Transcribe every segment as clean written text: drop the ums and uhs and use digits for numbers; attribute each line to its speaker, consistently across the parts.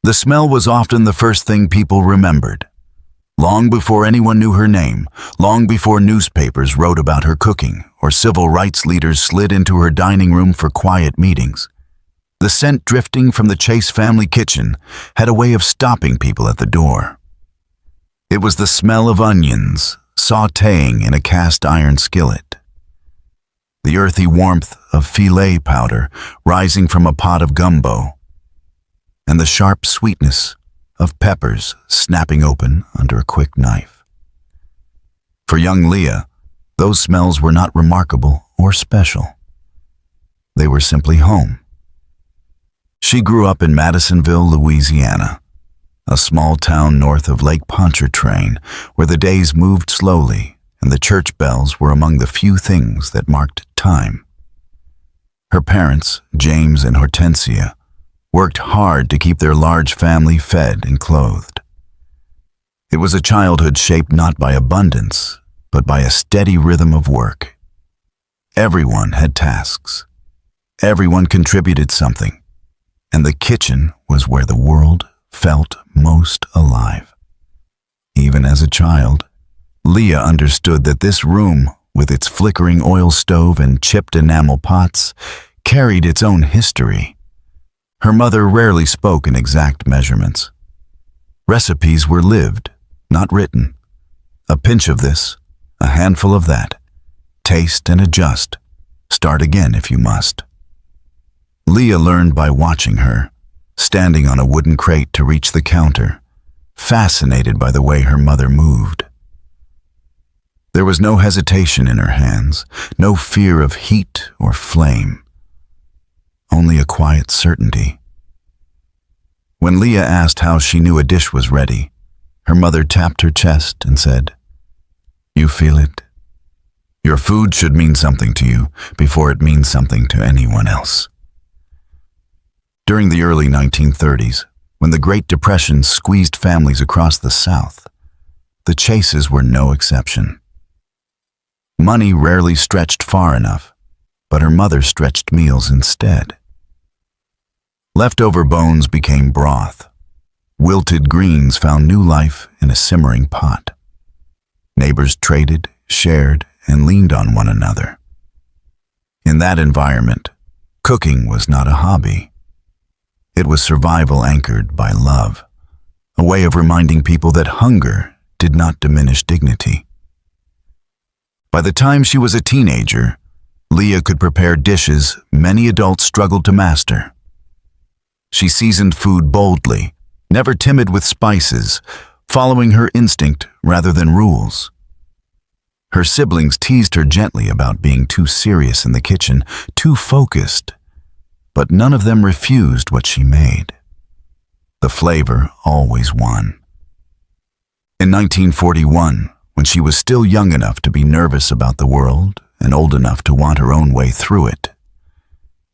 Speaker 1: The smell was often the first thing people remembered. Long before anyone knew her name, long before newspapers wrote about her cooking or civil rights leaders slid into her dining room for quiet meetings, the scent drifting from the Chase family kitchen had a way of stopping people at the door. It was the smell of onions sautéing in a cast iron skillet, the earthy warmth of filet powder rising from a pot of gumbo, and the sharp sweetness of peppers snapping open under a quick knife. For young Leah, those smells were not remarkable or special. They were simply home. She grew up in Madisonville, Louisiana, a small town north of Lake Pontchartrain, where the days moved slowly and the church bells were among the few things that marked time. Her parents, James and Hortensia, worked hard to keep their large family fed and clothed. It was a childhood shaped not by abundance, but by a steady rhythm of work. Everyone had tasks. Everyone contributed something, and the kitchen was where the world felt most alive. Even as a child, Leah understood that this room, with its flickering oil stove and chipped enamel pots, carried its own history. Her mother rarely spoke in exact measurements. Recipes were lived, not written. A pinch of this, a handful of that. Taste and adjust. Start again if you must. Leah learned by watching her, standing on a wooden crate to reach the counter, fascinated by the way her mother moved. There was no hesitation in her hands, no fear of heat or flame. Only a quiet certainty. When Leah asked how she knew a dish was ready, her mother tapped her chest and said, "You feel it. Your food should mean something to you before it means something to anyone else." During the early 1930s, when the Great Depression squeezed families across the South, the Chases were no exception. Money rarely stretched far enough, but her mother stretched meals instead. Leftover bones became broth. Wilted greens found new life in a simmering pot. Neighbors traded, shared, and leaned on one another. In that environment, cooking was not a hobby. It was survival anchored by love, a way of reminding people that hunger did not diminish dignity. By the time she was a teenager, Leah could prepare dishes many adults struggled to master. She seasoned food boldly, never timid with spices, following her instinct rather than rules. Her siblings teased her gently about being too serious in the kitchen, too focused, but none of them refused what she made. The flavor always won. In 1941, when she was still young enough to be nervous about the world and old enough to want her own way through it,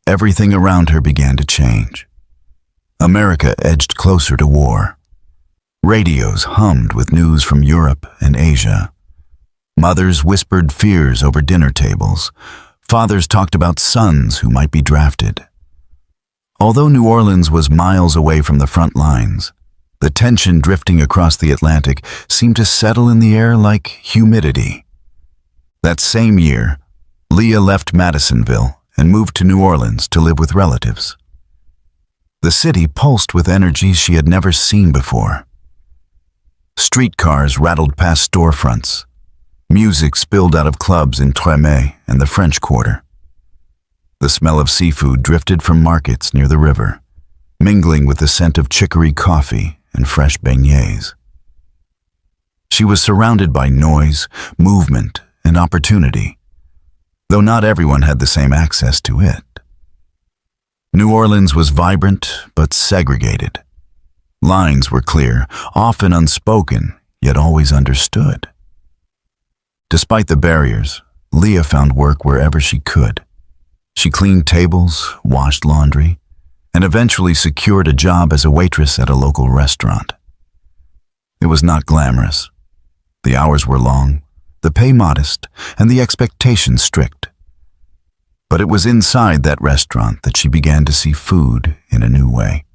Speaker 1: everything around her began to change. America edged closer to war. Radios hummed with news from Europe and Asia. Mothers whispered fears over dinner tables. Fathers talked about sons who might be drafted. Although New Orleans was miles away from the front lines, the tension drifting across the Atlantic seemed to settle in the air like humidity. That same year, Leah left Madisonville and moved to New Orleans to live with relatives. The city pulsed with energy she had never seen before. Streetcars rattled past storefronts. Music spilled out of clubs in Tremé and the French Quarter. The smell of seafood drifted from markets near the river, mingling with the scent of chicory coffee and fresh beignets. She was surrounded by noise, movement, and opportunity, though not everyone had the same access to it. New Orleans was vibrant but segregated. Lines were clear, often unspoken, yet always understood. Despite the barriers, Leah found work wherever she could. She cleaned tables, washed laundry, and eventually secured a job as a waitress at a local restaurant. It was not glamorous. The hours were long, the pay modest, and the expectations strict. But it was inside that restaurant that she began to see food in a new way.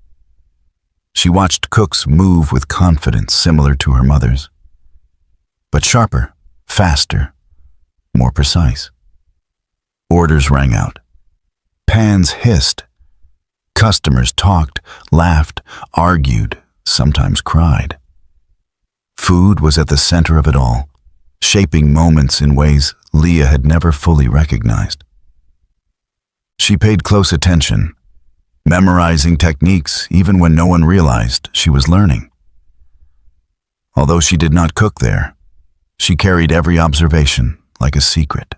Speaker 1: She watched cooks move with confidence similar to her mother's, but sharper, faster, more precise. Orders rang out. Pans hissed. Customers talked, laughed, argued, sometimes cried. Food was at the center of it all, shaping moments in ways Leah had never fully recognized. She paid close attention, memorizing techniques even when no one realized she was learning. Although she did not cook there, she carried every observation like a secret.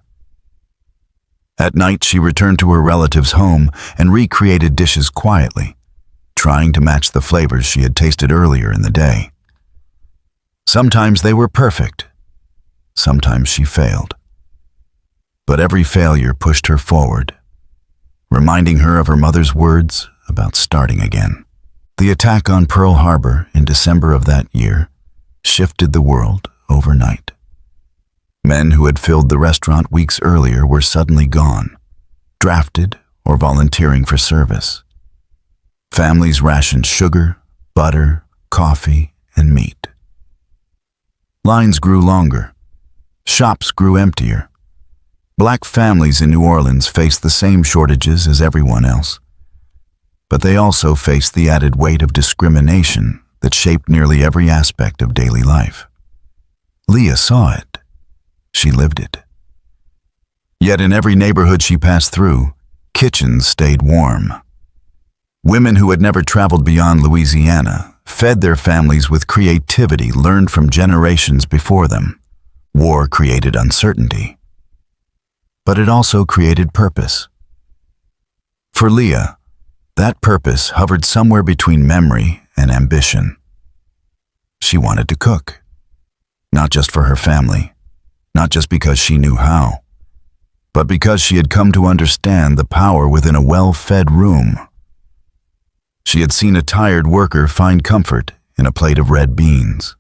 Speaker 1: At night, she returned to her relative's home and recreated dishes quietly, trying to match the flavors she had tasted earlier in the day. Sometimes they were perfect. Sometimes she failed. But every failure pushed her forward, reminding her of her mother's words about starting again. The attack on Pearl Harbor in December of that year shifted the world overnight. Men who had filled the restaurant weeks earlier were suddenly gone, drafted or volunteering for service. Families rationed sugar, butter, coffee, and meat. Lines grew longer. Shops grew emptier. Black families in New Orleans faced the same shortages as everyone else. But they also faced the added weight of discrimination that shaped nearly every aspect of daily life. Leah saw it. She lived it. Yet in every neighborhood she passed through, kitchens stayed warm. Women who had never traveled beyond Louisiana fed their families with creativity learned from generations before them. War created uncertainty, but it also created purpose. For Leah, that purpose hovered somewhere between memory and ambition. She wanted to cook, not just for her family, not just because she knew how, but because she had come to understand the power within a well-fed room. She had seen a tired worker find comfort in a plate of red beans.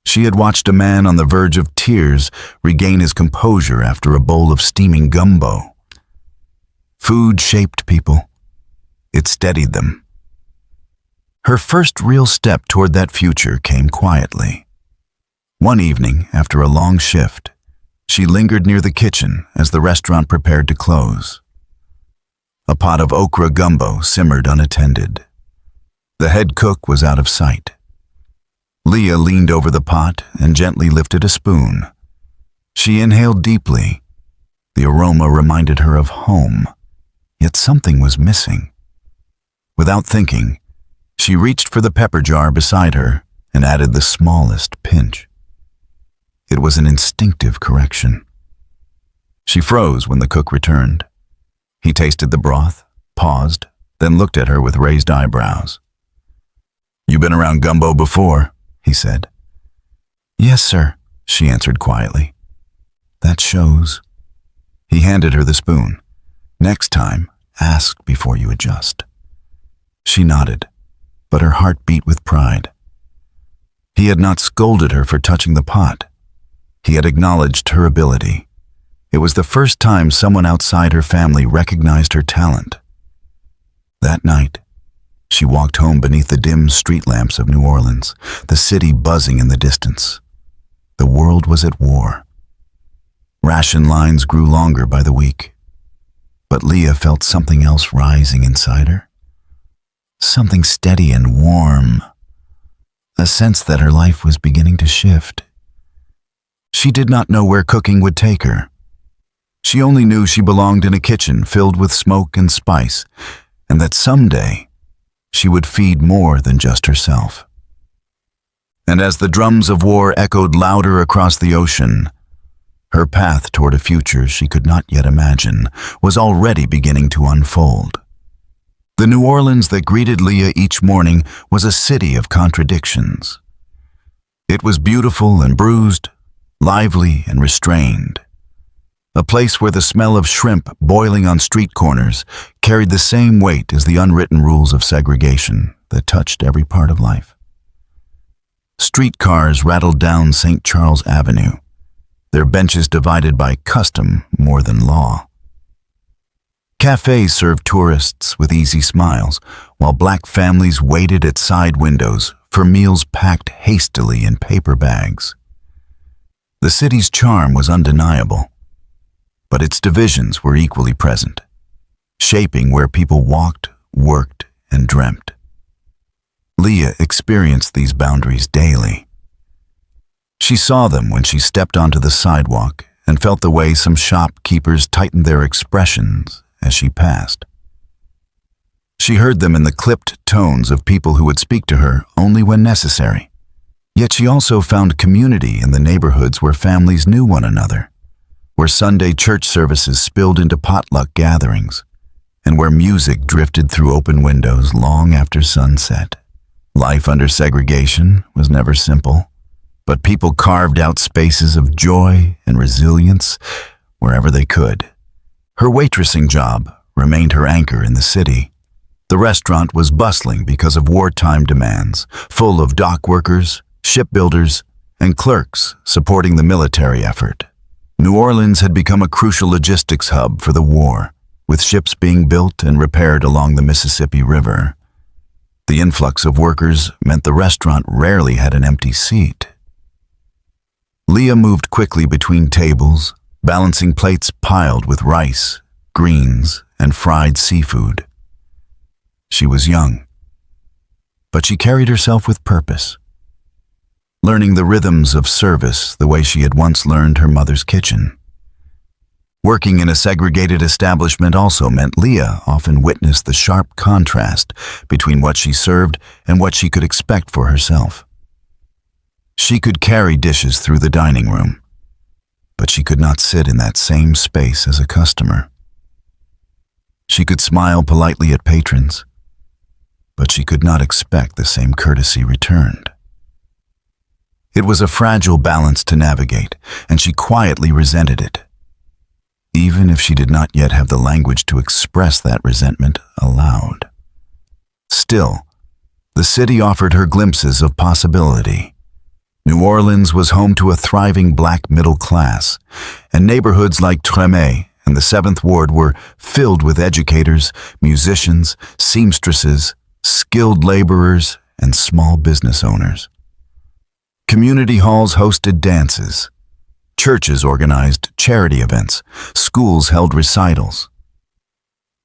Speaker 1: She had watched a man on the verge of tears regain his composure after a bowl of steaming gumbo. Food shaped people. It steadied them. Her first real step toward that future came quietly. One evening, after a long shift, she lingered near the kitchen as the restaurant prepared to close. A pot of okra gumbo simmered unattended. The head cook was out of sight. Leah leaned over the pot and gently lifted a spoon. She inhaled deeply. The aroma reminded her of home, yet something was missing. Without thinking, she reached for the pepper jar beside her and added the smallest pinch. It was an instinctive correction. She froze when the cook returned. He tasted the broth, paused, then looked at her with raised eyebrows. "You been around gumbo before?" he said. "Yes, sir," she answered quietly. "That shows." He handed her the spoon. "Next time, ask before you adjust." She nodded, but her heart beat with pride. He had not scolded her for touching the pot. He had acknowledged her ability. It was the first time someone outside her family recognized her talent. That night, she walked home beneath the dim street lamps of New Orleans, the city buzzing in the distance. The world was at war. Ration lines grew longer by the week. But Leah felt something else rising inside her. Something steady and warm. A sense that her life was beginning to shift. She did not know where cooking would take her. She only knew she belonged in a kitchen filled with smoke and spice, and that someday she would feed more than just herself. And as the drums of war echoed louder across the ocean, her path toward a future she could not yet imagine was already beginning to unfold. The New Orleans that greeted Leah each morning was a city of contradictions. It was beautiful and bruised, lively and restrained. A place where the smell of shrimp boiling on street corners carried the same weight as the unwritten rules of segregation that touched every part of life. Streetcars rattled down St. Charles Avenue, their benches divided by custom more than law. Cafes served tourists with easy smiles, while black families waited at side windows for meals packed hastily in paper bags. The city's charm was undeniable, but its divisions were equally present, shaping where people walked, worked, and dreamt. Leah experienced these boundaries daily. She saw them when she stepped onto the sidewalk and felt the way some shopkeepers tightened their expressions as she passed. She heard them in the clipped tones of people who would speak to her only when necessary. Yet she also found community in the neighborhoods where families knew one another, where Sunday church services spilled into potluck gatherings, and where music drifted through open windows long after sunset. Life under segregation was never simple, but people carved out spaces of joy and resilience wherever they could. Her waitressing job remained her anchor in the city. The restaurant was bustling because of wartime demands, full of dock workers, shipbuilders, and clerks supporting the military effort. New Orleans had become a crucial logistics hub for the war, with ships being built and repaired along the Mississippi River. The influx of workers meant the restaurant rarely had an empty seat. Leah moved quickly between tables, balancing plates piled with rice, greens, and fried seafood. She was young, but she carried herself with purpose, learning the rhythms of service the way she had once learned her mother's kitchen. Working in a segregated establishment also meant Leah often witnessed the sharp contrast between what she served and what she could expect for herself. She could carry dishes through the dining room, but she could not sit in that same space as a customer. She could smile politely at patrons, but she could not expect the same courtesy returned. It was a fragile balance to navigate, and she quietly resented it, even if she did not yet have the language to express that resentment aloud. Still, the city offered her glimpses of possibility. New Orleans was home to a thriving black middle class, and neighborhoods like Treme and the 7th Ward were filled with educators, musicians, seamstresses, skilled laborers, and small business owners. Community halls hosted dances. Churches organized charity events. Schools held recitals.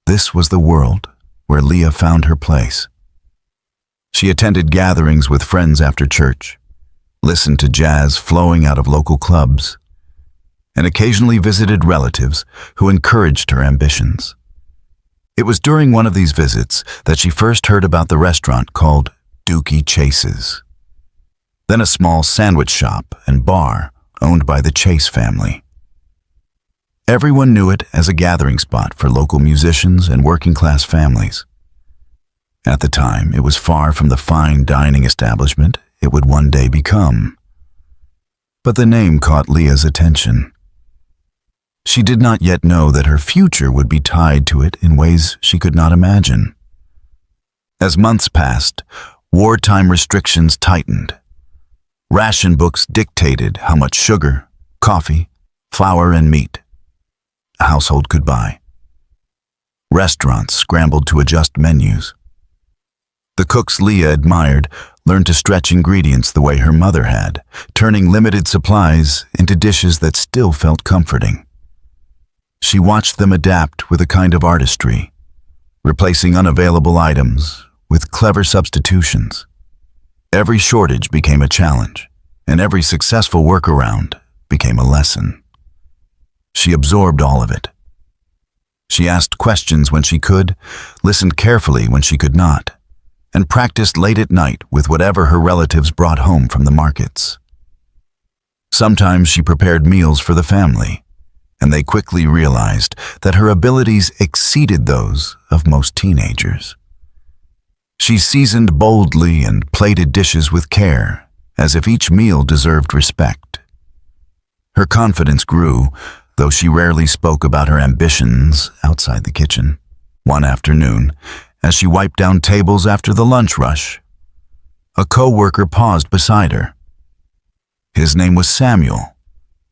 Speaker 1: This was the world where Leah found her place. She attended gatherings with friends after church, listened to jazz flowing out of local clubs, and occasionally visited relatives who encouraged her ambitions. It was during one of these visits that she first heard about the restaurant called Dooky Chase's, then a small sandwich shop and bar owned by the Chase family. Everyone knew it as a gathering spot for local musicians and working-class families. At the time, it was far from the fine dining establishment it would one day become. But the name caught Leah's attention. She did not yet know that her future would be tied to it in ways she could not imagine. As months passed, wartime restrictions tightened. Ration books dictated how much sugar, coffee, flour, and meat a household could buy. Restaurants scrambled to adjust menus. The cooks Leah admired learned to stretch ingredients the way her mother had, turning limited supplies into dishes that still felt comforting. She watched them adapt with a kind of artistry, replacing unavailable items with clever substitutions. Every shortage became a challenge, and every successful workaround became a lesson. She absorbed all of it. She asked questions when she could, listened carefully when she could not, and practiced late at night with whatever her relatives brought home from the markets. Sometimes she prepared meals for the family, and they quickly realized that her abilities exceeded those of most teenagers. She seasoned boldly and plated dishes with care, as if each meal deserved respect. Her confidence grew, though she rarely spoke about her ambitions outside the kitchen. One afternoon, as she wiped down tables after the lunch rush, a co-worker paused beside her. His name was Samuel,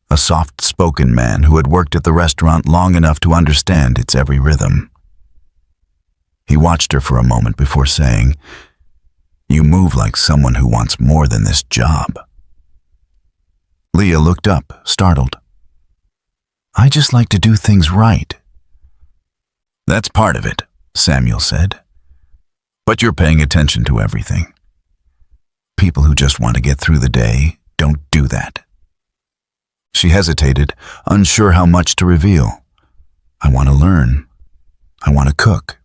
Speaker 1: a soft-spoken man who had worked at the restaurant long enough to understand its every rhythm. He watched her for a moment before saying, "You move like someone who wants more than this job." Leah looked up, startled. "I just like to do things right." "That's part of it," Samuel said. "But you're paying attention to everything. People who just want to get through the day don't do that." She hesitated, unsure how much to reveal. "I want to learn. I want to cook."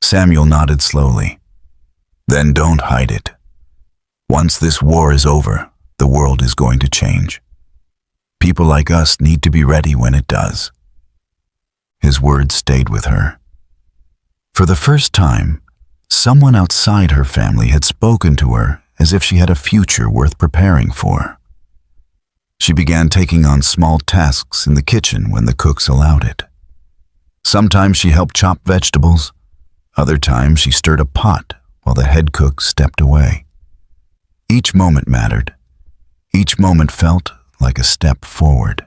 Speaker 1: Samuel nodded slowly. "Then don't hide it. Once this war is over, the world is going to change. People like us need to be ready when it does." His words stayed with her. For the first time, someone outside her family had spoken to her as if she had a future worth preparing for. She began taking on small tasks in the kitchen when the cooks allowed it. Sometimes she helped chop vegetables. Other times she stirred a pot while the head cook stepped away. Each moment mattered. Each moment felt like a step forward.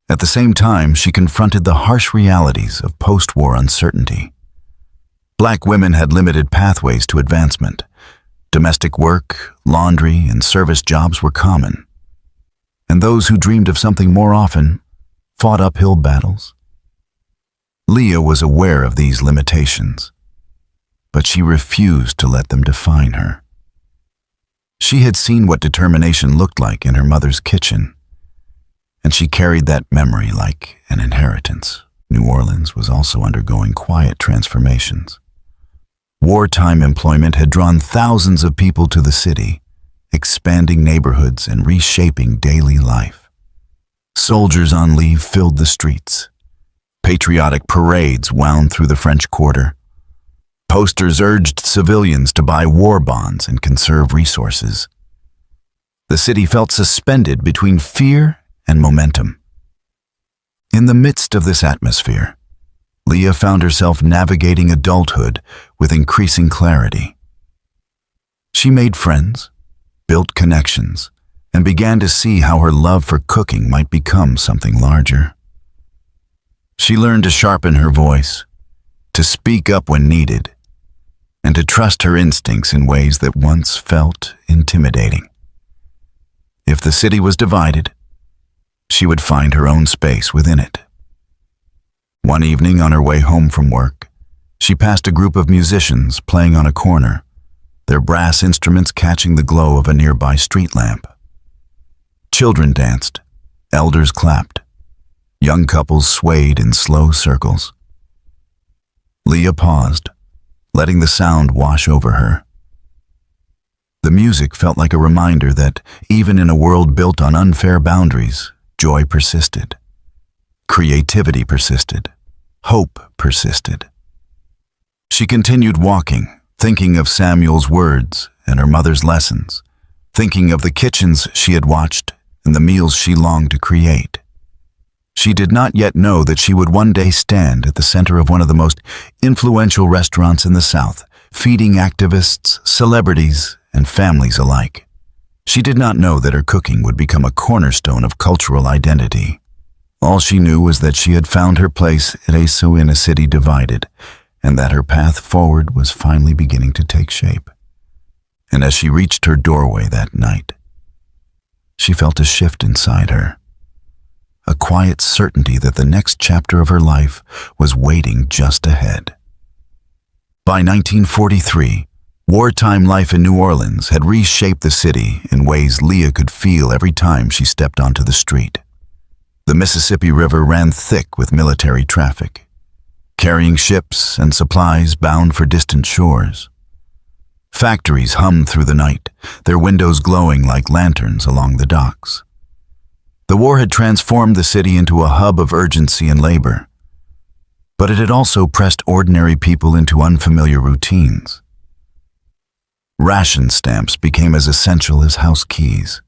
Speaker 1: At the same time, she confronted the harsh realities of post-war uncertainty. Black women had limited pathways to advancement. Domestic work, laundry, and service jobs were common. And those who dreamed of something more often fought uphill battles. Leah was aware of these limitations, but she refused to let them define her. She had seen what determination looked like in her mother's kitchen, and she carried that memory like an inheritance. New Orleans was also undergoing quiet transformations. Wartime employment had drawn thousands of people to the city, expanding neighborhoods and reshaping daily life. Soldiers on leave filled the streets. Patriotic parades wound through the French Quarter. Posters urged civilians to buy war bonds and conserve resources. The city felt suspended between fear and momentum. In the midst of this atmosphere, Leah found herself navigating adulthood with increasing clarity. She made friends, built connections, and began to see how her love for cooking might become something larger. She learned to sharpen her voice, to speak up when needed, and to trust her instincts in ways that once felt intimidating. If the city was divided, she would find her own space within it. One evening on her way home from work, she passed a group of musicians playing on a corner, their brass instruments catching the glow of a nearby street lamp. Children danced, elders clapped, young couples swayed in slow circles. Leah paused, letting the sound wash over her. The music felt like a reminder that, even in a world built on unfair boundaries, joy persisted. Creativity persisted. Hope persisted. She continued walking, thinking of Samuel's words and her mother's lessons, thinking of the kitchens she had watched and the meals she longed to create. She did not yet know that she would one day stand at the center of one of the most influential restaurants in the South, feeding activists, celebrities, and families alike. She did not know that her cooking would become a cornerstone of cultural identity. All she knew was that she had found her place in a city divided, and that her path forward was finally beginning to take shape. And as she reached her doorway that night, she felt a shift inside her. A quiet certainty that the next chapter of her life was waiting just ahead. By 1943, wartime life in New Orleans had reshaped the city in ways Leah could feel every time she stepped onto the street. The Mississippi River ran thick with military traffic, carrying ships and supplies bound for distant shores. Factories hummed through the night, their windows glowing like lanterns along the docks. The war had transformed the city into a hub of urgency and labor, but it had also pressed ordinary people into unfamiliar routines. Ration stamps became as essential as house keys.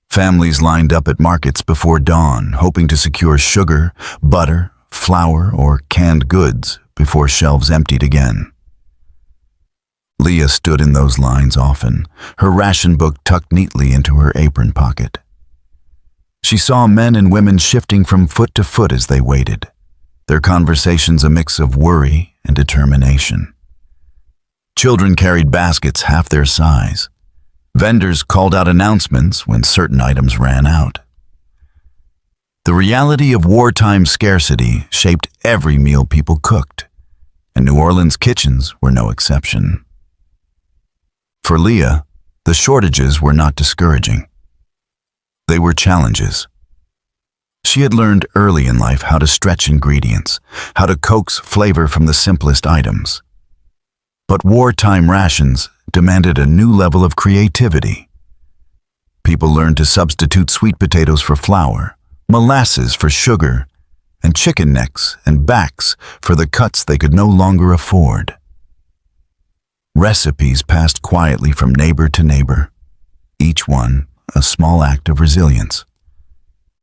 Speaker 1: Families lined up at markets before dawn, hoping to secure sugar, butter, flour, or canned goods before shelves emptied again. Leah stood in those lines often, her ration book tucked neatly into her apron pocket. She saw men and women shifting from foot to foot as they waited, their conversations a mix of worry and determination. Children carried baskets half their size. Vendors called out announcements when certain items ran out. The reality of wartime scarcity shaped every meal people cooked, and New Orleans kitchens were no exception. For Leah, the shortages were not discouraging. They were challenges. She had learned early in life how to stretch ingredients, how to coax flavor from the simplest items. But wartime rations demanded a new level of creativity. People learned to substitute sweet potatoes for flour, molasses for sugar, and chicken necks and backs for the cuts they could no longer afford. Recipes passed quietly from neighbor to neighbor, each one a small act of resilience.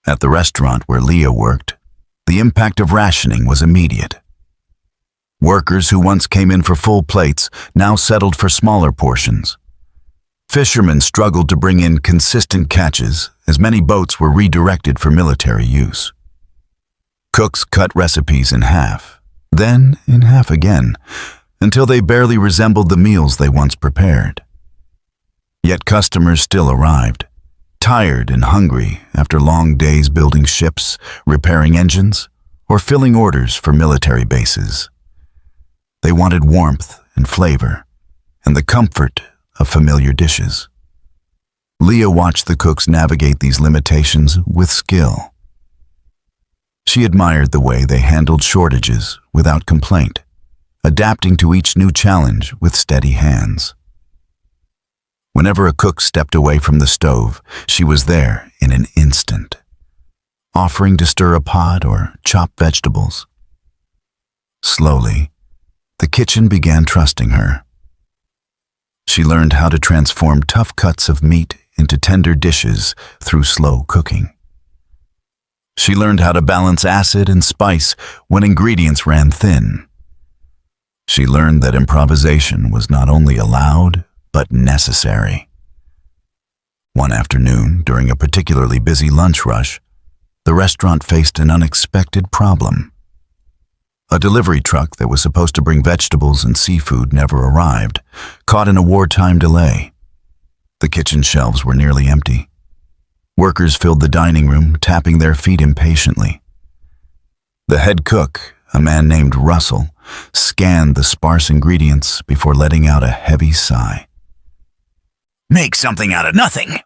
Speaker 1: At the restaurant where Leah worked, the impact of rationing was immediate. Workers who once came in for full plates now settled for smaller portions. Fishermen struggled to bring in consistent catches as many boats were redirected for military use. Cooks cut recipes in half, then in half again, until they barely resembled the meals they once prepared. Yet customers still arrived, tired and hungry after long days building ships, repairing engines, or filling orders for military bases. They wanted warmth and flavor, and the comfort of familiar dishes. Leah watched the cooks navigate these limitations with skill. She admired the way they handled shortages without complaint, adapting to each new challenge with steady hands. Whenever a cook stepped away from the stove, she was there in an instant, offering to stir a pot or chop vegetables. Slowly, the kitchen began trusting her. She learned how to transform tough cuts of meat into tender dishes through slow cooking. She learned how to balance acid and spice when ingredients ran thin. She learned that improvisation was not only allowed, but necessary. One afternoon, during a particularly busy lunch rush, the restaurant faced an unexpected problem. A delivery truck that was supposed to bring vegetables and seafood never arrived, caught in a wartime delay. The kitchen shelves were nearly empty. Workers filled the dining room, tapping their feet impatiently. The head cook, a man named Russell, scanned the sparse ingredients before letting out a heavy sigh. "Make something out of nothing,"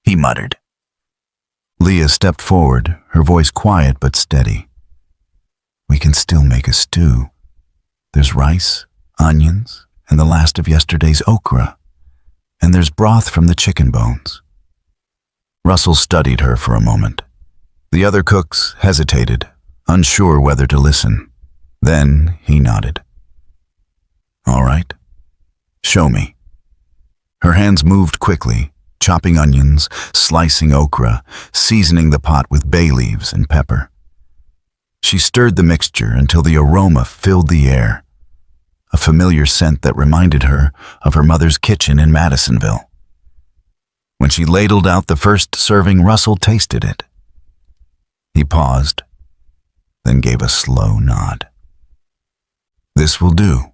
Speaker 1: he muttered. Leah stepped forward, her voice quiet but steady. "We can still make a stew. There's rice, onions, and the last of yesterday's okra. And there's broth from the chicken bones." Russell studied her for a moment. The other cooks hesitated, unsure whether to listen. Then he nodded. "All right. Show me." Her hands moved quickly, chopping onions, slicing okra, seasoning the pot with bay leaves and pepper. She stirred the mixture until the aroma filled the air, a familiar scent that reminded her of her mother's kitchen in Madisonville. When she ladled out the first serving, Russell tasted it. He paused, then gave a slow nod. "This will do,"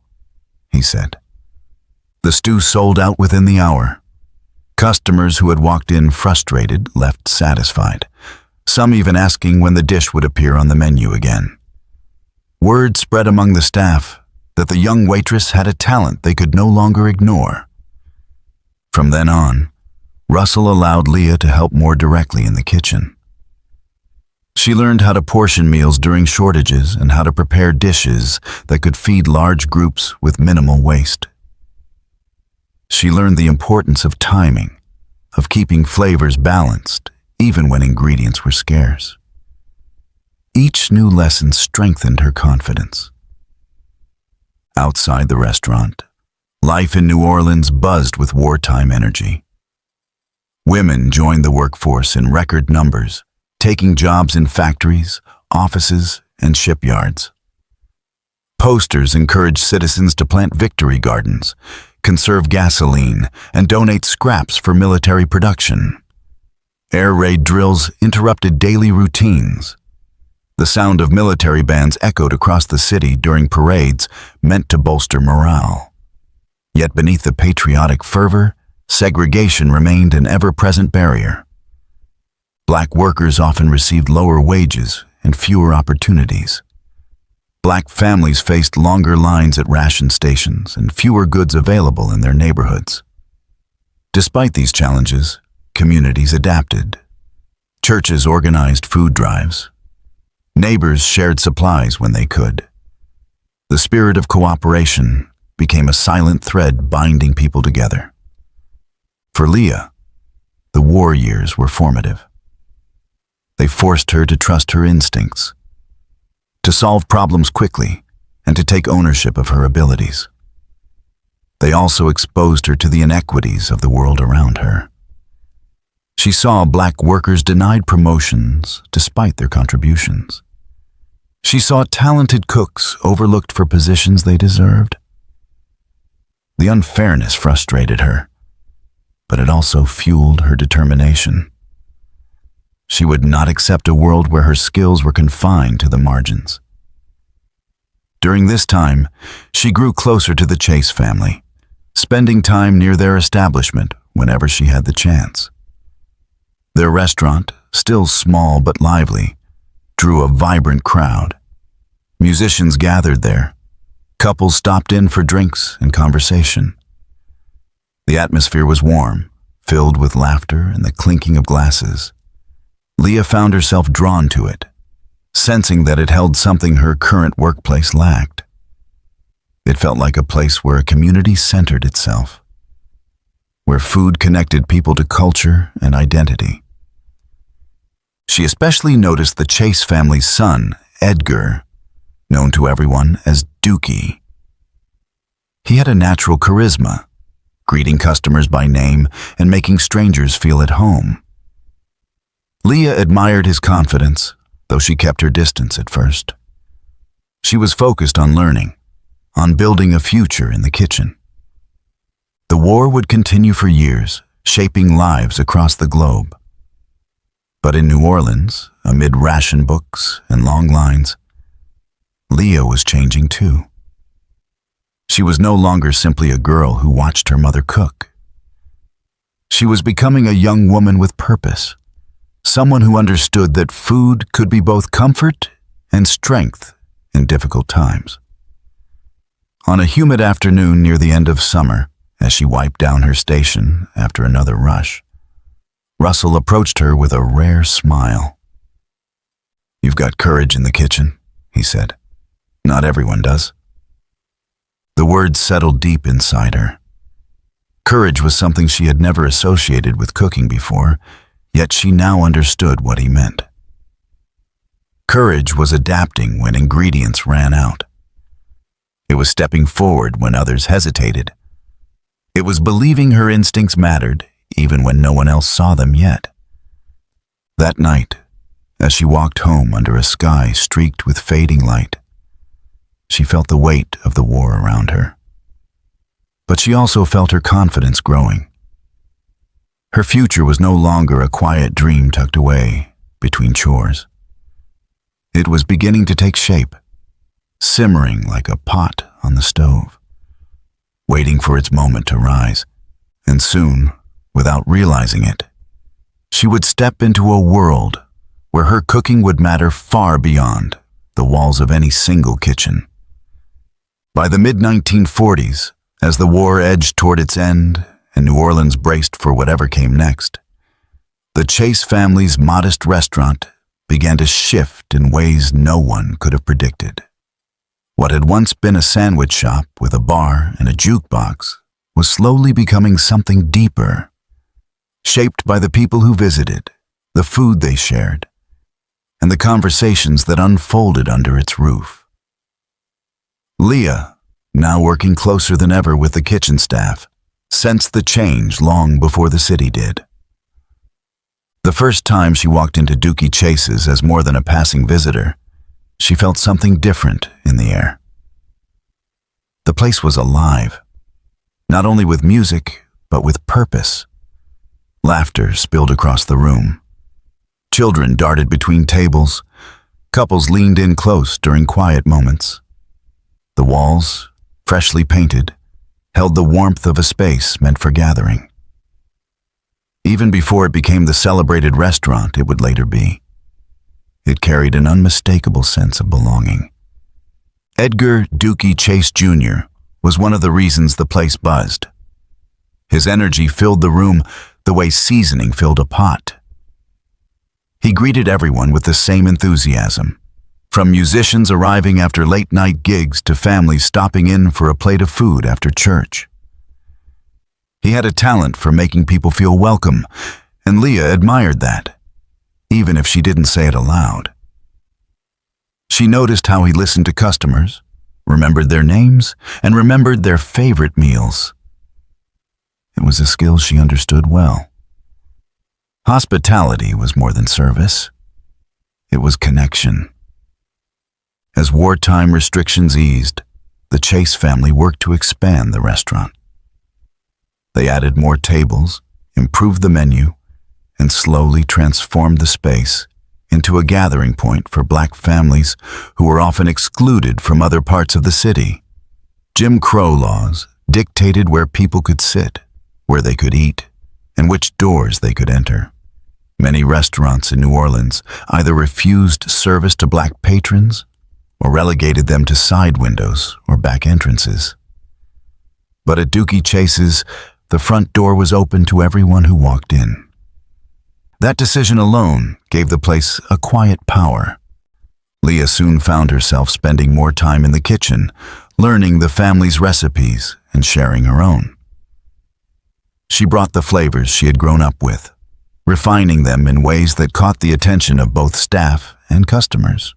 Speaker 1: he said. The stew sold out within the hour. Customers who had walked in frustrated left satisfied, some even asking when the dish would appear on the menu again. Word spread among the staff that the young waitress had a talent they could no longer ignore. From then on, Russell allowed Leah to help more directly in the kitchen. She learned how to portion meals during shortages and how to prepare dishes that could feed large groups with minimal waste. She learned the importance of timing, of keeping flavors balanced, even when ingredients were scarce. Each new lesson strengthened her confidence. Outside the restaurant, life in New Orleans buzzed with wartime energy. Women joined the workforce in record numbers, taking jobs in factories, offices, and shipyards. Posters encouraged citizens to plant victory gardens, conserve gasoline, and donate scraps for military production. Air raid drills interrupted daily routines. The sound of military bands echoed across the city during parades meant to bolster morale. Yet beneath the patriotic fervor, segregation remained an ever-present barrier. Black workers often received lower wages and fewer opportunities. Black families faced longer lines at ration stations and fewer goods available in their neighborhoods. Despite these challenges, communities adapted. Churches organized food drives. Neighbors shared supplies when they could. The spirit of cooperation became a silent thread binding people together. For Leah, the war years were formative. They forced her to trust her instincts, to solve problems quickly, and to take ownership of her abilities. They also exposed her to the inequities of the world around her. She saw Black workers denied promotions despite their contributions. She saw talented cooks overlooked for positions they deserved. The unfairness frustrated her, but it also fueled her determination. She would not accept a world where her skills were confined to the margins. During this time, she grew closer to the Chase family, spending time near their establishment whenever she had the chance. Their restaurant, still small but lively, drew a vibrant crowd. Musicians gathered there. Couples stopped in for drinks and conversation. The atmosphere was warm, filled with laughter and the clinking of glasses. Leah found herself drawn to it, sensing that it held something her current workplace lacked. It felt like a place where a community centered itself, where food connected people to culture and identity. She especially noticed the Chase family's son, Edgar, known to everyone as Dooky. He had a natural charisma, greeting customers by name and making strangers feel at home. Leah admired his confidence, though she kept her distance at first. She was focused on learning, on building a future in the kitchen. The war would continue for years, shaping lives across the globe. But in New Orleans, amid ration books and long lines, Leah was changing too. She was no longer simply a girl who watched her mother cook. She was becoming a young woman with purpose, someone who understood that food could be both comfort and strength in difficult times. On a humid afternoon near the end of summer, as she wiped down her station after another rush, Russell approached her with a rare smile. "You've got courage in the kitchen," he said. "Not everyone does." The words settled deep inside her. Courage was something she had never associated with cooking before, yet she now understood what he meant. Courage was adapting when ingredients ran out. It was stepping forward when others hesitated. It was believing her instincts mattered, even when no one else saw them yet. That night, as she walked home under a sky streaked with fading light, she felt the weight of the war around her. But she also felt her confidence growing. Her future was no longer a quiet dream tucked away between chores. It was beginning to take shape, simmering like a pot on the stove, waiting for its moment to rise. And soon, without realizing it, she would step into a world where her cooking would matter far beyond the walls of any single kitchen. By the mid-1940s, as the war edged toward its end and New Orleans braced for whatever came next, the Chase family's modest restaurant began to shift in ways no one could have predicted. What had once been a sandwich shop with a bar and a jukebox was slowly becoming something deeper, shaped by the people who visited, the food they shared, and the conversations that unfolded under its roof. Leah, now working closer than ever with the kitchen staff, sensed the change long before the city did. The first time she walked into Dooky Chase's as more than a passing visitor, she felt something different in the air. The place was alive, not only with music, but with purpose. Laughter spilled across the room. Children darted between tables. Couples leaned in close during quiet moments. The walls, freshly painted, held the warmth of a space meant for gathering. Even before it became the celebrated restaurant it would later be, it carried an unmistakable sense of belonging. Edgar Dooky Chase Jr. was one of the reasons the place buzzed. His energy filled the room the way seasoning filled a pot. He greeted everyone with the same enthusiasm, from musicians arriving after late-night gigs to families stopping in for a plate of food after church. He had a talent for making people feel welcome, and Leah admired that, even if she didn't say it aloud. She noticed how he listened to customers, remembered their names, and remembered their favorite meals. It was a skill she understood well. Hospitality was more than service. It was connection. As wartime restrictions eased, the Chase family worked to expand the restaurant. They added more tables, improved the menu, and slowly transformed the space into a gathering point for Black families who were often excluded from other parts of the city. Jim Crow laws dictated where people could sit, where they could eat, and which doors they could enter. Many restaurants in New Orleans either refused service to Black patrons or relegated them to side windows or back entrances. But at Dooky Chase's, the front door was open to everyone who walked in. That decision alone gave the place a quiet power. Leah soon found herself spending more time in the kitchen, learning the family's recipes and sharing her own. She brought the flavors she had grown up with, refining them in ways that caught the attention of both staff and customers.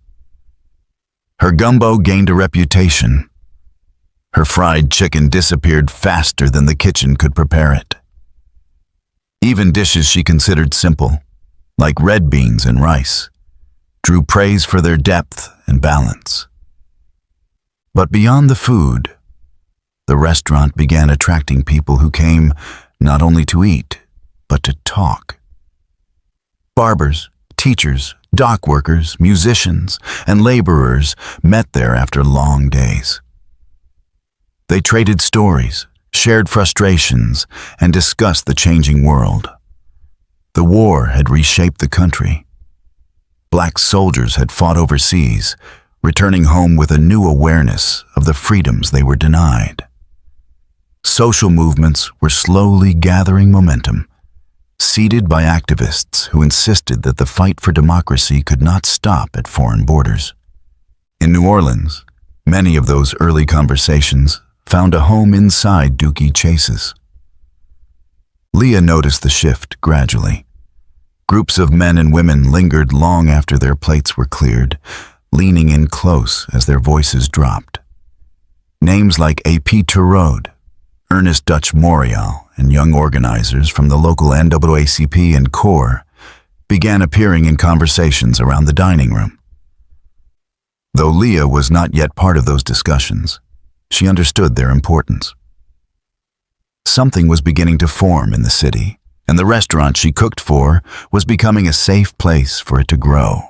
Speaker 1: Her gumbo gained a reputation. Her fried chicken disappeared faster than the kitchen could prepare it. Even dishes she considered simple, like red beans and rice, drew praise for their depth and balance. But beyond the food, the restaurant began attracting people who came not only to eat, but to talk. Barbers, teachers, dock workers, musicians, and laborers met there after long days. They traded stories, shared frustrations, and discussed the changing world. The war had reshaped the country. Black soldiers had fought overseas, returning home with a new awareness of the freedoms they were denied. Social movements were slowly gathering momentum, seeded by activists who insisted that the fight for democracy could not stop at foreign borders. In New Orleans, many of those early conversations found a home inside Dooky Chase's. Leah noticed the shift gradually. Groups of men and women lingered long after their plates were cleared, leaning in close as their voices dropped. Names like A.P. Turod, Ernest Dutch Morial, and young organizers from the local NAACP and CORE began appearing in conversations around the dining room. Though Leah was not yet part of those discussions, she understood their importance. Something was beginning to form in the city, and the restaurant she cooked for was becoming a safe place for it to grow.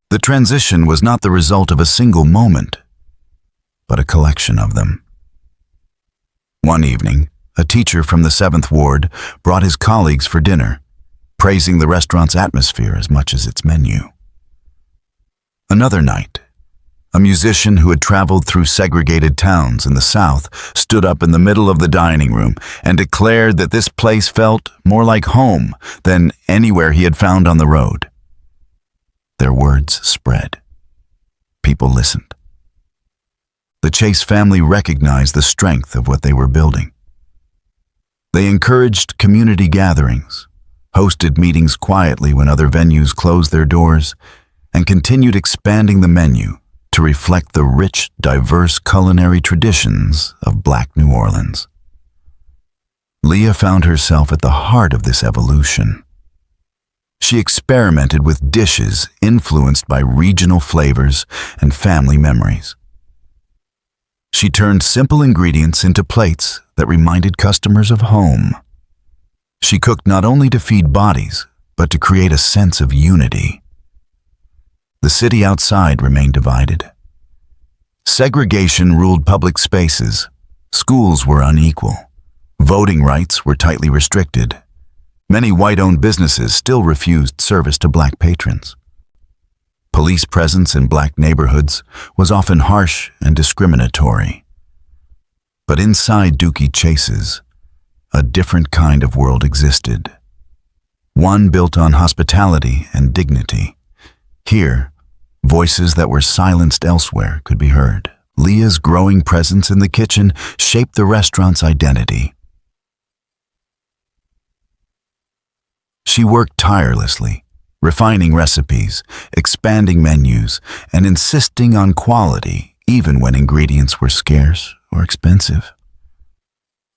Speaker 1: The transition was not the result of a single moment, but a collection of them. One evening, a teacher from the 7th Ward brought his colleagues for dinner, praising the restaurant's atmosphere as much as its menu. Another night, a musician who had traveled through segregated towns in the South stood up in the middle of the dining room and declared that this place felt more like home than anywhere he had found on the road. Their words spread. People listened. The Chase family recognized the strength of what they were building. They encouraged community gatherings, hosted meetings quietly when other venues closed their doors, and continued expanding the menu to reflect the rich, diverse culinary traditions of Black New Orleans. Leah found herself at the heart of this evolution. She experimented with dishes influenced by regional flavors and family memories. She turned simple ingredients into plates that reminded customers of home. She cooked not only to feed bodies, but to create a sense of unity. The city outside remained divided. Segregation ruled public spaces. Schools were unequal. Voting rights were tightly restricted. Many white-owned businesses still refused service to black patrons. Police presence in black neighborhoods was often harsh and discriminatory. But inside Dooky Chase's, a different kind of world existed. One built on hospitality and dignity. Here, voices that were silenced elsewhere could be heard. Leah's growing presence in the kitchen shaped the restaurant's identity. She worked tirelessly, refining recipes, expanding menus, and insisting on quality even when ingredients were scarce or expensive.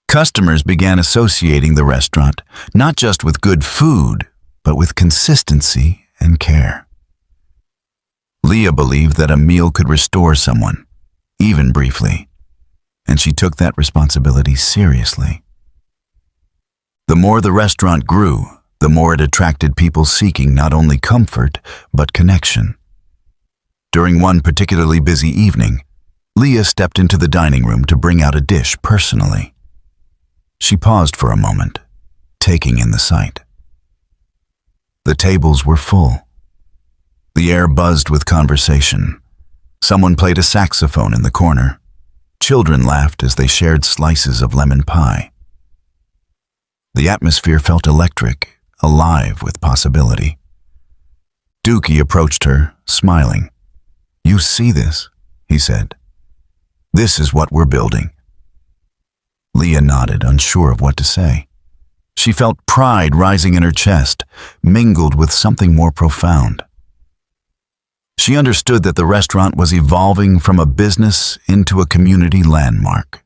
Speaker 1: Customers began associating the restaurant not just with good food, but with consistency and care. Leah believed that a meal could restore someone, even briefly, and she took that responsibility seriously. The more the restaurant grew, the more it attracted people seeking not only comfort, but connection. During one particularly busy evening, Leah stepped into the dining room to bring out a dish personally. She paused for a moment, taking in the sight. The tables were full. The air buzzed with conversation. Someone played a saxophone in the corner. Children laughed as they shared slices of lemon pie. The atmosphere felt electric, alive with possibility. Dooky approached her, smiling. "You see this," he said. "This is what we're building." Leah nodded, unsure of what to say. She felt pride rising in her chest, mingled with something more profound. She understood that the restaurant was evolving from a business into a community landmark,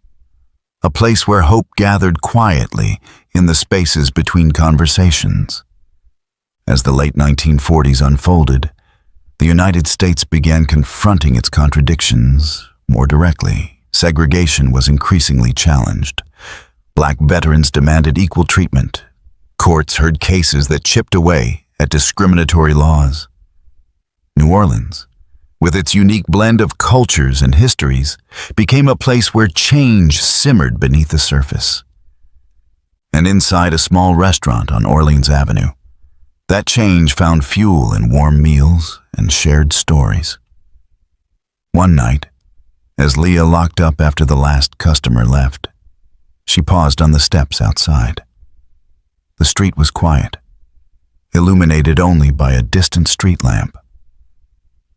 Speaker 1: a place where hope gathered quietly in the spaces between conversations. As the late 1940s unfolded, the United States began confronting its contradictions more directly. Segregation was increasingly challenged. Black veterans demanded equal treatment. Courts heard cases that chipped away at discriminatory laws. New Orleans, with its unique blend of cultures and histories, became a place where change simmered beneath the surface. And inside a small restaurant on Orleans Avenue, that change found fuel in warm meals and shared stories. One night, as Leah locked up after the last customer left, she paused on the steps outside. The street was quiet, illuminated only by a distant street lamp.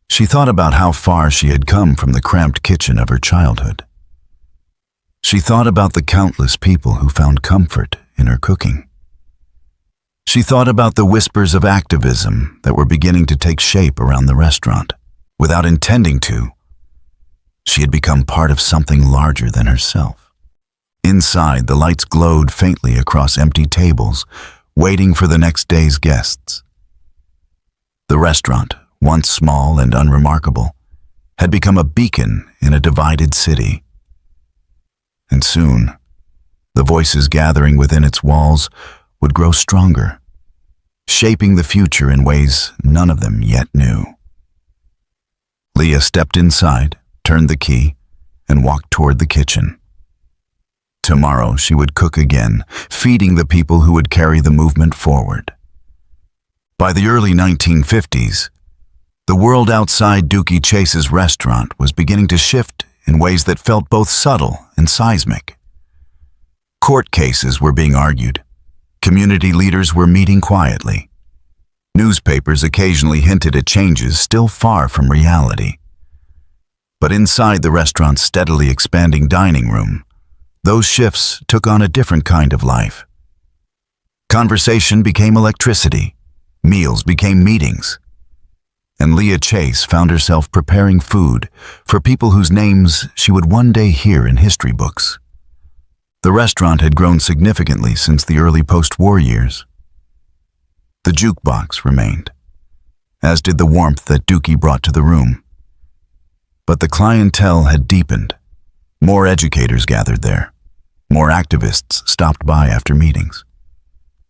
Speaker 1: She thought about how far she had come from the cramped kitchen of her childhood. She thought about the countless people who found comfort in her cooking. She thought about the whispers of activism that were beginning to take shape around the restaurant. Without intending to, she had become part of something larger than herself. Inside, the lights glowed faintly across empty tables, waiting for the next day's guests. The restaurant, once small and unremarkable, had become a beacon in a divided city. And soon, the voices gathering within its walls would grow stronger, shaping the future in ways none of them yet knew. Leah stepped inside, turned the key, and walked toward the kitchen. Tomorrow she would cook again, feeding the people who would carry the movement forward. By the early 1950s, the world outside Dooky Chase's restaurant was beginning to shift in ways that felt both subtle and seismic. Court cases were being argued. Community leaders were meeting quietly. Newspapers occasionally hinted at changes still far from reality. But inside the restaurant's steadily expanding dining room, those shifts took on a different kind of life. Conversation became electricity. Meals became meetings. And Leah Chase found herself preparing food for people whose names she would one day hear in history books. The restaurant had grown significantly since the early post-war years. The jukebox remained, as did the warmth that Dooky brought to the room. But the clientele had deepened. More educators gathered there. More activists stopped by after meetings.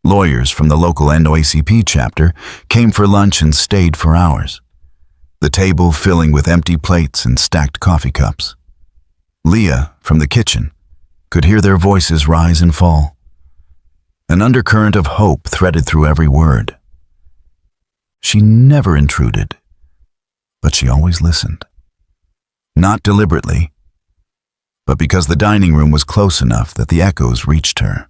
Speaker 1: Lawyers from the local NAACP chapter came for lunch and stayed for hours. the table filling with empty plates and stacked coffee cups. Leah, from the kitchen, could hear their voices rise and fall. An undercurrent of hope threaded through every word. She never intruded, but she always listened. Not deliberately, but because the dining room was close enough that the echoes reached her.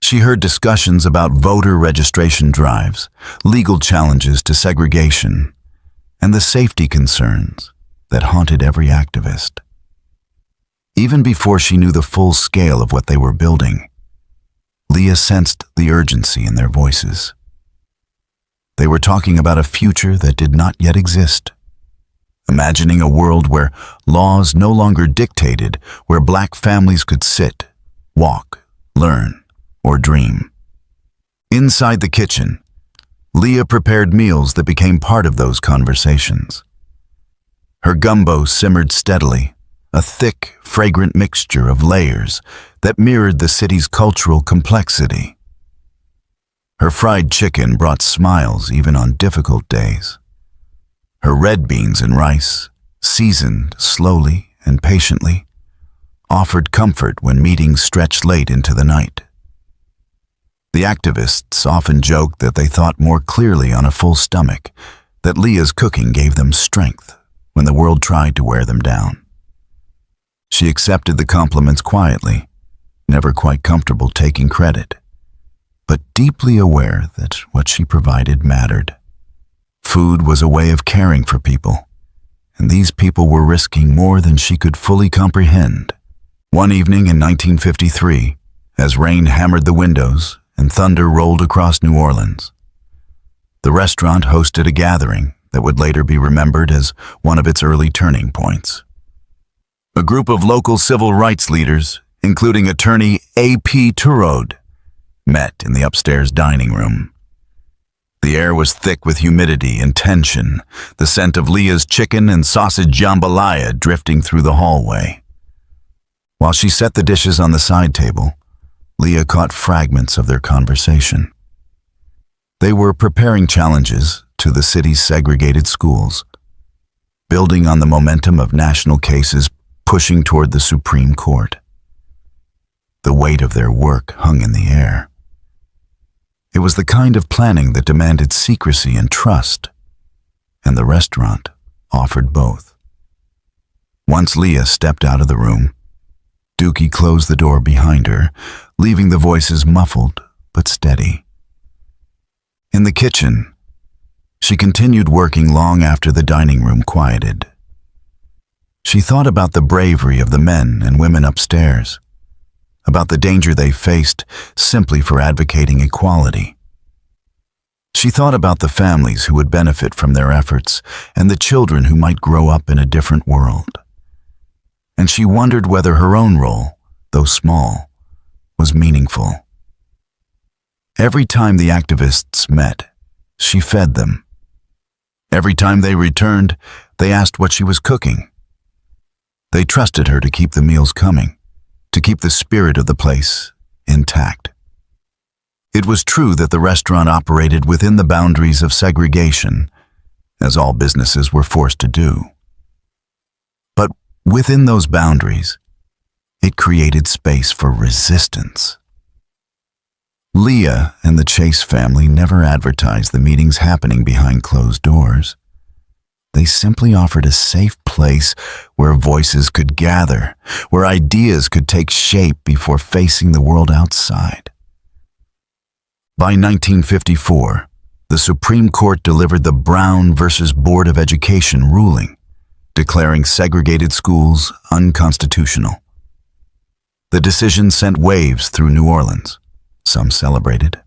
Speaker 1: She heard discussions about voter registration drives, legal challenges to segregation, and the safety concerns that haunted every activist. Even before she knew the full scale of what they were building, Leah sensed the urgency in their voices. They were talking about a future that did not yet exist, imagining a world where laws no longer dictated where Black families could sit, walk, learn, or dream. Inside the kitchen, Leah prepared meals that became part of those conversations. Her gumbo simmered steadily, a thick, fragrant mixture of layers that mirrored the city's cultural complexity. Her fried chicken brought smiles even on difficult days. Her red beans and rice, seasoned slowly and patiently, offered comfort when meetings stretched late into the night. The activists often joked that they thought more clearly on a full stomach, that Leah's cooking gave them strength when the world tried to wear them down. She accepted the compliments quietly, never quite comfortable taking credit, but deeply aware that what she provided mattered. Food was a way of caring for people, and these people were risking more than she could fully comprehend. One evening in 1953, as rain hammered the windows and thunder rolled across New Orleans, the restaurant hosted a gathering that would later be remembered as one of its early turning points. A group of local civil rights leaders, including attorney A.P. Turod, met in the upstairs dining room. The air was thick with humidity and tension, the scent of Leah's chicken and sausage jambalaya drifting through the hallway. While she set the dishes on the side table, Leah caught fragments of their conversation. They were preparing challenges to the city's segregated schools, building on the momentum of national cases pushing toward the Supreme Court. The weight of their work hung in the air. It was the kind of planning that demanded secrecy and trust, and the restaurant offered both. Once Leah stepped out of the room, Dooky closed the door behind her, leaving the voices muffled but steady. In the kitchen, she continued working long after the dining room quieted. She thought about the bravery of the men and women upstairs, about the danger they faced simply for advocating equality. She thought about the families who would benefit from their efforts and the children who might grow up in a different world. And she wondered whether her own role, though small, was meaningful. Every time the activists met, she fed them. Every time they returned, they asked what she was cooking. They trusted her to keep the meals coming, to keep the spirit of the place intact. It was true that the restaurant operated within the boundaries of segregation, as all businesses were forced to do. But within those boundaries, it created space for resistance. Leah and the Chase family never advertised the meetings happening behind closed doors. They simply offered a safe place where voices could gather, where ideas could take shape before facing the world outside. By 1954, the Supreme Court delivered the Brown versus Board of Education ruling, declaring segregated schools unconstitutional. The decision sent waves through New Orleans. Some celebrated,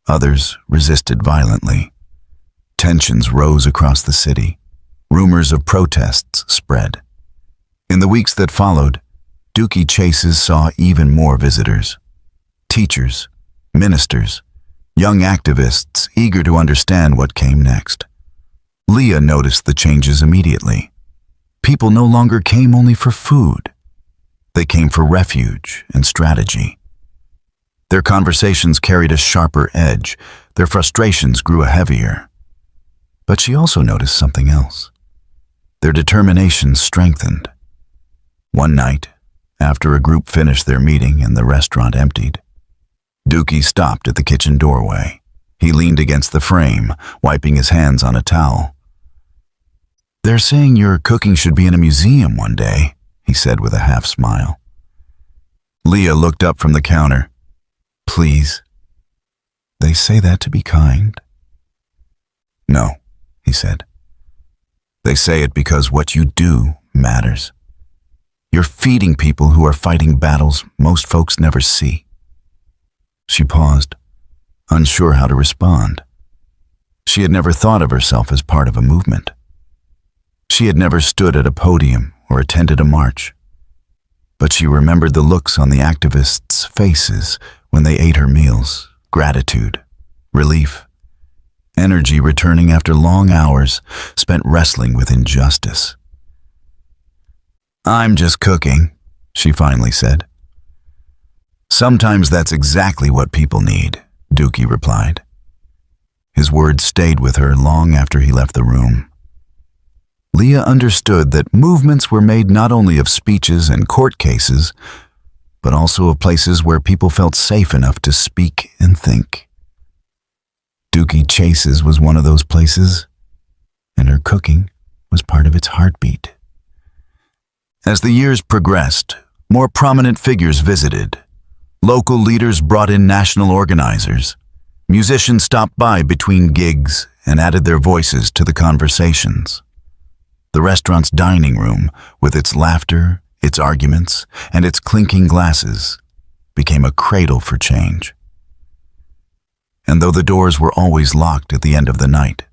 Speaker 1: others resisted violently. Tensions rose across the city. Rumors of protests spread. In the weeks that followed, Dooky Chases saw even more visitors. Teachers, ministers, young activists eager to understand what came next. Leah noticed the changes immediately. People no longer came only for food. They came for refuge and strategy. Their conversations carried a sharper edge. Their frustrations grew heavier. But she also noticed something else. Their determination strengthened. One night, after a group finished their meeting and the restaurant emptied, Dooky stopped at the kitchen doorway. He leaned against the frame, wiping his hands on a towel. "They're saying your cooking should be in a museum one day," he said with a half-smile. Leah looked up from the counter. "Please. They say that to be kind." "No," he said. "They say it because what you do matters. You're feeding people who are fighting battles most folks never see." She paused, unsure how to respond. She had never thought of herself as part of a movement. She had never stood at a podium or attended a march. But she remembered the looks on the activists' faces when they ate her meals, gratitude, relief, energy returning after long hours spent wrestling with injustice. "I'm just cooking," she finally said. "Sometimes that's exactly what people need," Dooky replied. His words stayed with her long after he left the room. Leah understood that movements were made not only of speeches and court cases, but also of places where people felt safe enough to speak and think. Dooky Chase's was one of those places, and her cooking was part of its heartbeat. As the years progressed, more prominent figures visited. Local leaders brought in national organizers. Musicians stopped by between gigs and added their voices to the conversations. The restaurant's dining room, with its laughter, its arguments, and its clinking glasses, became a cradle for change. And though the doors were always locked at the end of the night,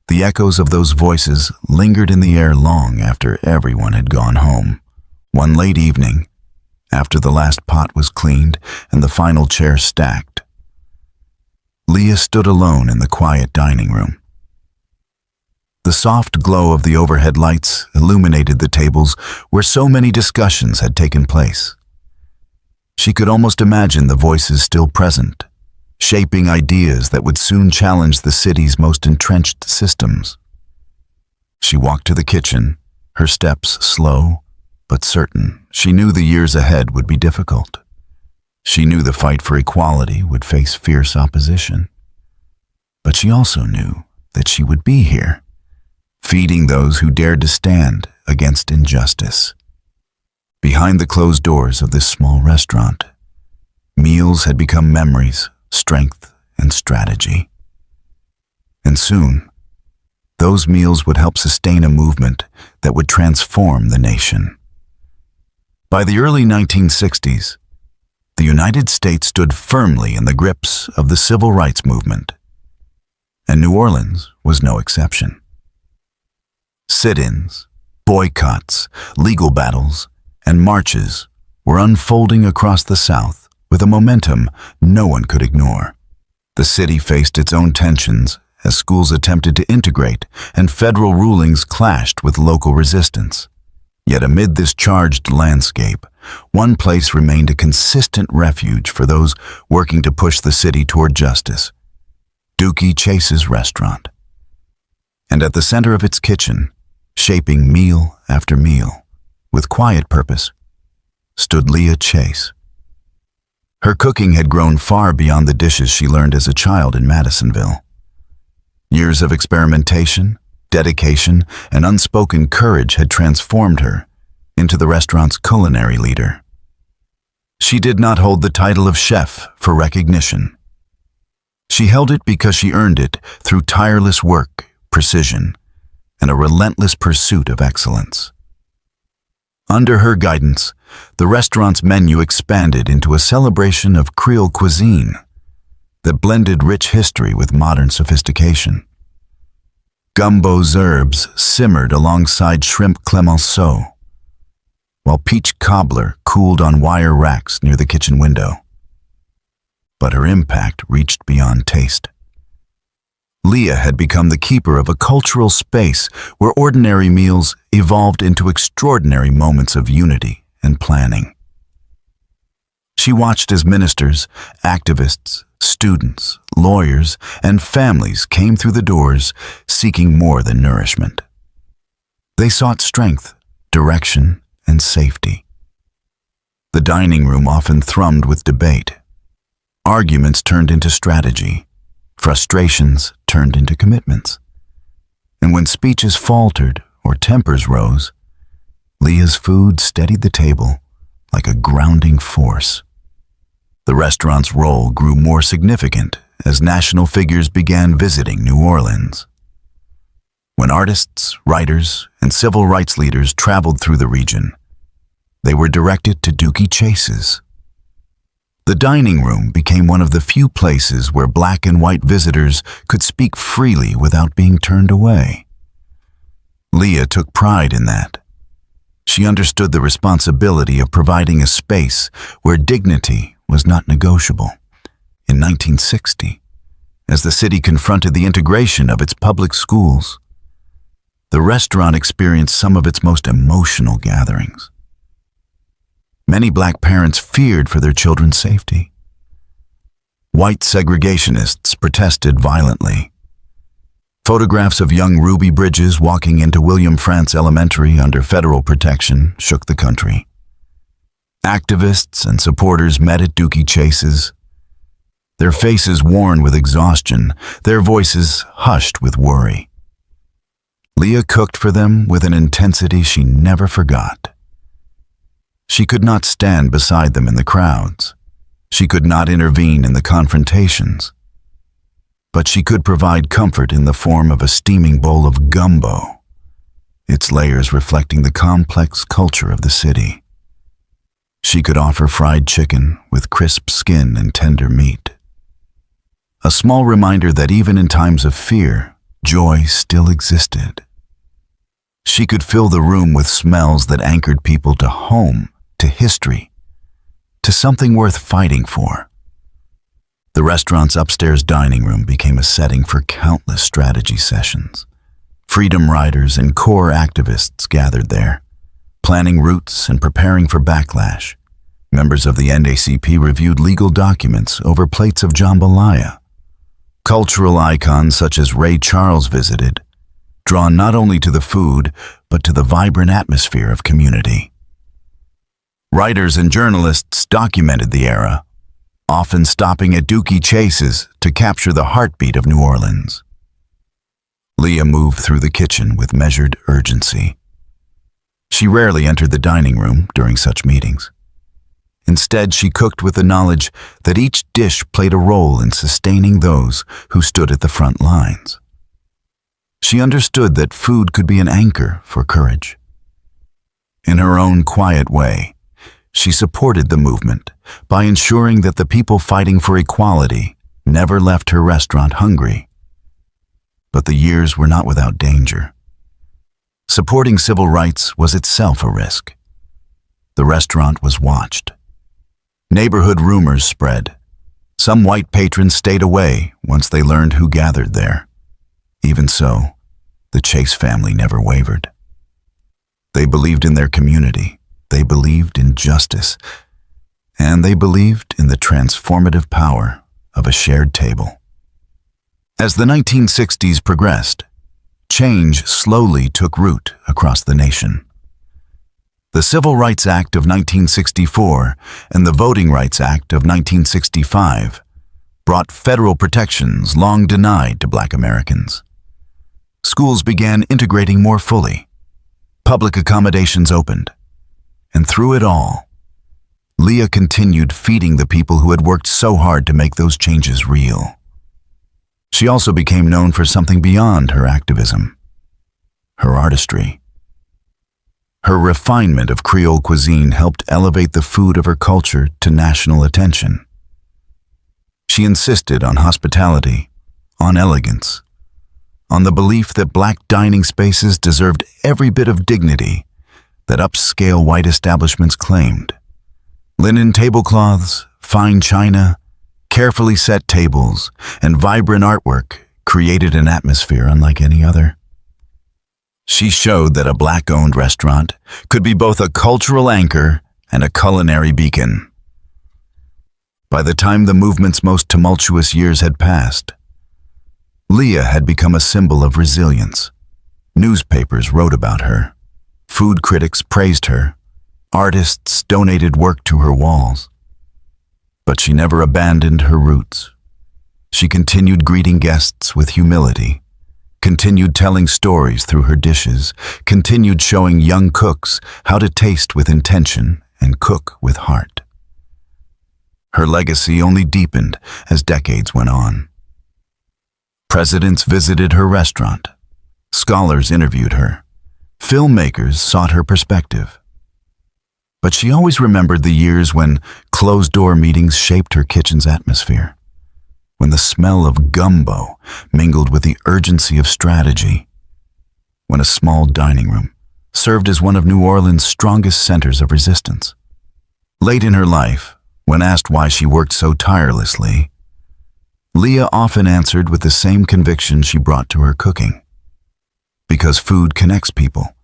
Speaker 1: the echoes of those voices lingered in the air long after everyone had gone home. One late evening, after the last pot was cleaned and the final chair stacked, Leah stood alone in the quiet dining room. The soft glow of the overhead lights illuminated the tables where so many discussions had taken place. She could almost imagine the voices still present, shaping ideas that would soon challenge the city's most entrenched systems. She walked to the kitchen, her steps slow but certain. She knew the years ahead would be difficult. She knew the fight for equality would face fierce opposition. But she also knew that she would be here, feeding those who dared to stand against injustice. Behind the closed doors of this small restaurant, meals had become memories, strength, and strategy. And soon, those meals would help sustain a movement that would transform the nation. By the early 1960s, the United States stood firmly in the grips of the civil rights movement, and New Orleans was no exception. Sit-ins, boycotts, legal battles, and marches were unfolding across the South with a momentum no one could ignore. The city faced its own tensions as schools attempted to integrate and federal rulings clashed with local resistance. Yet amid this charged landscape, one place remained a consistent refuge for those working to push the city toward justice: Dooky Chase's restaurant. And at the center of its kitchen, shaping meal after meal, with quiet purpose, stood Leah Chase. Her cooking had grown far beyond the dishes she learned as a child in Madisonville. Years of experimentation, dedication, and unspoken courage had transformed her into the restaurant's culinary leader. She did not hold the title of chef for recognition. She held it because she earned it through tireless work, precision, and a relentless pursuit of excellence. Under her guidance, the restaurant's menu expanded into a celebration of Creole cuisine that blended rich history with modern sophistication. Gumbo's herbs simmered alongside shrimp clemenceau, while peach cobbler cooled on wire racks near the kitchen window. But her impact reached beyond taste. Leah had become the keeper of a cultural space where ordinary meals evolved into extraordinary moments of unity and planning. She watched as ministers, activists, students, lawyers, and families came through the doors seeking more than nourishment. They sought strength, direction, and safety. The dining room often thrummed with debate. Arguments turned into strategy. Frustrations turned into commitments. And when speeches faltered or tempers rose, Leah's food steadied the table like a grounding force. The restaurant's role grew more significant as national figures began visiting New Orleans. When artists, writers, and civil rights leaders traveled through the region, they were directed to Dooky Chase's. The dining room became one of the few places where black and white visitors could speak freely without being turned away. Leah took pride in that. She understood the responsibility of providing a space where dignity was not negotiable. In 1960, as the city confronted the integration of its public schools, the restaurant experienced some of its most emotional gatherings. Many black parents feared for their children's safety. White segregationists protested violently. Photographs of young Ruby Bridges walking into William Frantz Elementary under federal protection shook the country. Activists and supporters met at Dooky Chase's, their faces worn with exhaustion, their voices hushed with worry. Leah cooked for them with an intensity she never forgot. She could not stand beside them in the crowds. She could not intervene in the confrontations. But she could provide comfort in the form of a steaming bowl of gumbo, its layers reflecting the complex culture of the city. She could offer fried chicken with crisp skin and tender meat. A small reminder that even in times of fear, joy still existed. She could fill the room with smells that anchored people to home, to history, to something worth fighting for. The restaurant's upstairs dining room became a setting for countless strategy sessions. Freedom riders and core activists gathered there, planning routes and preparing for backlash. Members of the NAACP reviewed legal documents over plates of jambalaya. Cultural icons such as Ray Charles visited, drawn not only to the food, but to the vibrant atmosphere of community. Writers and journalists documented the era, often stopping at Dooky Chase's to capture the heartbeat of New Orleans. Leah moved through the kitchen with measured urgency. She rarely entered the dining room during such meetings. Instead, she cooked with the knowledge that each dish played a role in sustaining those who stood at the front lines. She understood that food could be an anchor for courage. In her own quiet way, she supported the movement by ensuring that the people fighting for equality never left her restaurant hungry. But the years were not without danger. Supporting civil rights was itself a risk. The restaurant was watched. Neighborhood rumors spread. Some white patrons stayed away once they learned who gathered there. Even so, the Chase family never wavered. They believed in their community. They believed in justice, and they believed in the transformative power of a shared table. As the 1960s progressed, change slowly took root across the nation. The Civil Rights Act of 1964 and the Voting Rights Act of 1965 brought federal protections long denied to Black Americans. Schools began integrating more fully. Public accommodations opened. And through it all, Leah continued feeding the people who had worked so hard to make those changes real. She also became known for something beyond her activism, her artistry. Her refinement of Creole cuisine helped elevate the food of her culture to national attention. She insisted on hospitality, on elegance, on the belief that Black dining spaces deserved every bit of dignity that upscale white establishments claimed. Linen tablecloths, fine china, carefully set tables, and vibrant artwork created an atmosphere unlike any other. She showed that a Black-owned restaurant could be both a cultural anchor and a culinary beacon. By the time the movement's most tumultuous years had passed, Leah had become a symbol of resilience. Newspapers wrote about her. Food critics praised her. Artists donated work to her walls. But she never abandoned her roots. She continued greeting guests with humility, continued telling stories through her dishes, continued showing young cooks how to taste with intention and cook with heart. Her legacy only deepened as decades went on. Presidents visited her restaurant. Scholars interviewed her. Filmmakers sought her perspective. But she always remembered the years when closed-door meetings shaped her kitchen's atmosphere, when the smell of gumbo mingled with the urgency of strategy, when a small dining room served as one of New Orleans' strongest centers of resistance. Late in her life, when asked why she worked so tirelessly, Leah often answered with the same conviction she brought to her cooking. Because food connects people.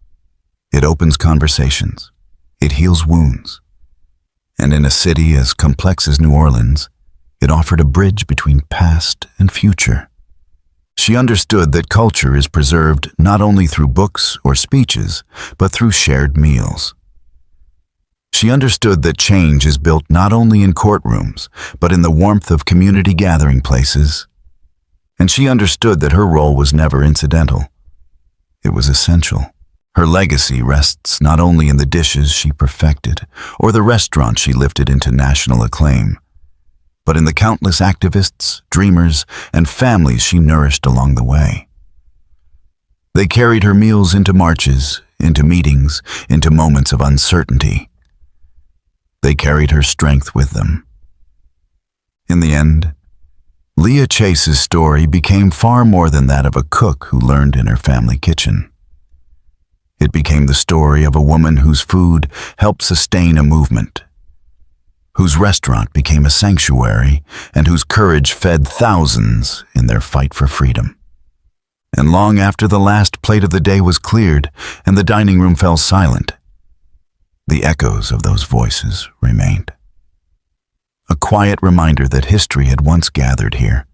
Speaker 1: It opens conversations. It heals wounds. And in a city as complex as New Orleans, it offered a bridge between past and future. She understood that culture is preserved not only through books or speeches, but through shared meals. She understood that change is built not only in courtrooms, but in the warmth of community gathering places. And she understood that her role was never incidental. It was essential. Her legacy rests not only in the dishes she perfected or the restaurant she lifted into national acclaim, but in the countless activists, dreamers, and families she nourished along the way. They carried her meals into marches, into meetings, into moments of uncertainty. They carried her strength with them. In the end, Leah Chase's story became far more than that of a cook who learned in her family kitchen. It became the story of a woman whose food helped sustain a movement, whose restaurant became a sanctuary, and whose courage fed thousands in their fight for freedom. And long after the last plate of the day was cleared and the dining room fell silent, the echoes of those voices remained. A quiet reminder that history had once gathered here,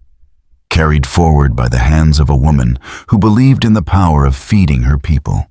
Speaker 1: carried forward by the hands of a woman who believed in the power of feeding her people.